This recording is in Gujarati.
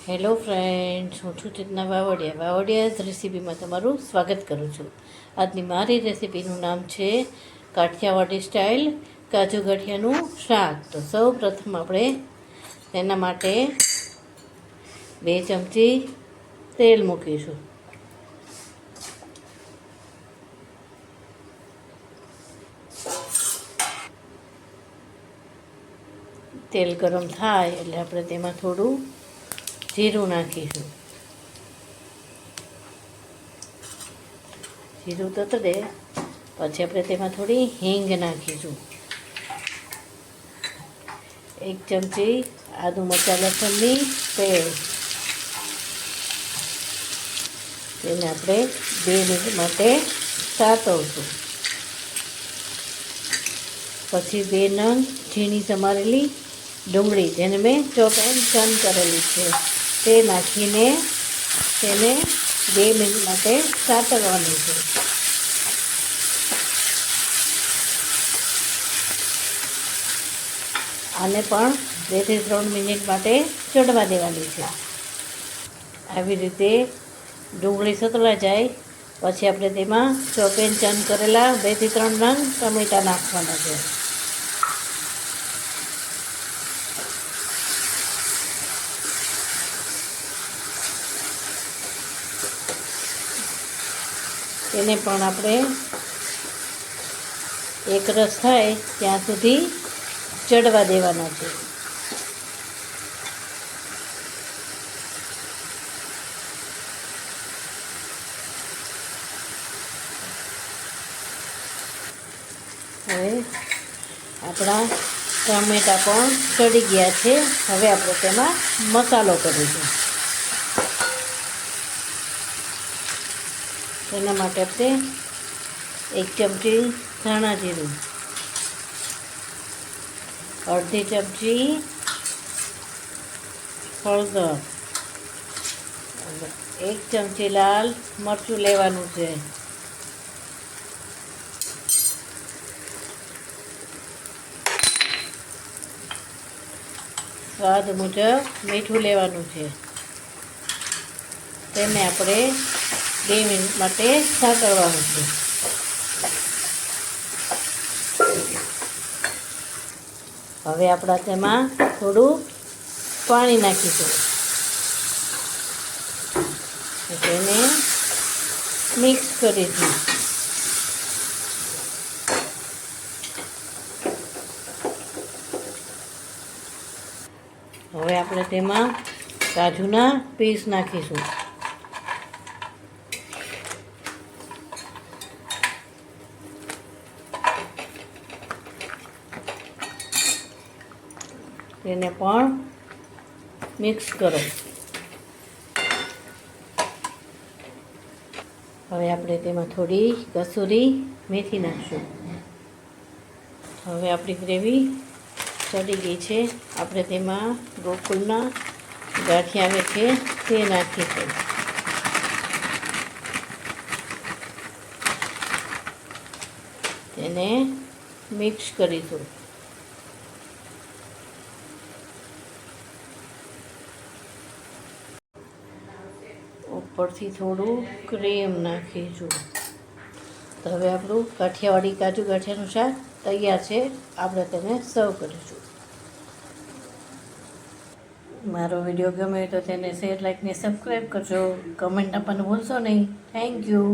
હેલો ફ્રેન્ડ્સ, હું છું ચેતના વાવડિયા રેસીપીમાં તમારું સ્વાગત કરું છું. આજની મારી રેસીપીનું નામ છે કાઠિયાવાડી સ્ટાઇલ કાજુ ગાંઠિયાનું શાક. તો સૌ પ્રથમ આપણે તેના માટે 2 ચમચી તેલ મૂકીશું. તેલ ગરમ થાય એટલે આપણે તેમાં થોડું જીરું નાખીશું. જીરું તતડે પછી આપણે તેમાં થોડી હિંગ નાખીશું. 1 ચમચી આદુ મરચાં લસણની પેસ્ટ. તેને આપણે 2 મિનિટ માટે સાતવશું. પછી 2 નંગ ઝીણી સમારેલી ડુંગળી, જેને મેં ચોપ એન્ડ ચન કરેલી છે, તે નાખીને તેને 2 મિનિટ માટે સાતળવાની છે. આને પણ 2 થી 3 મિનિટ માટે ચડવા દેવાની છે. આવી રીતે ડુંગળી સતળાઈ જાય પછી આપણે તેમાં ચોપ એન્ડ ચન કરેલા 2 થી 3 નંગ ટમેટાં નાખવાના છે. તેને પણ આપણે એક રસ થાય ત્યાં સુધી ચડવા દેવાના છે. હવે આપણા ટામેટાં પણ ચડી ગયા છે. હવે આપણે તેમાં મસાલો કરીશું. તેના માટે આપણે 1 ચમચી ધાણા જીરું, અડધી ચમચી હળદર, 1 ચમચી લાલ મરચું લેવાનું છે. સ્વાદ મુજબ મીઠું લેવાનું છે. તેને આપણે 2 મિનિટ માટે સાતળવાનું છે. હવે આપણે તેમાં થોડું પાણી નાખીશું. તેને મિક્સ કરીશું. હવે આપણે તેમાં કાજુના પીસ નાખીશું. તેને પણ મિક્સ કરો. હવે આપણે તેમાં થોડી કસૂરી મેથી નાખીશું. હવે આપણી ગ્રેવી ચડી ગઈ છે. આપણે તેમાં ગોકુળના ગાંઠિયા આવે છે તે નાખીશું. તેને મિક્સ કરીશું. ઉપરથી થોડું ક્રીમ નાખીશું. તો હવે આપણું કાઠિયાવાડી કાજુ ગાંઠિયાનું શાક તૈયાર છે. આપણે તેને સર્વ કરીશું. મારો વિડીયો ગમે તો તેને શેર, લાઈક ને સબસ્ક્રાઈબ કરજો. કમેન્ટ આપવાનું ભૂલશો નહીં. Thank you.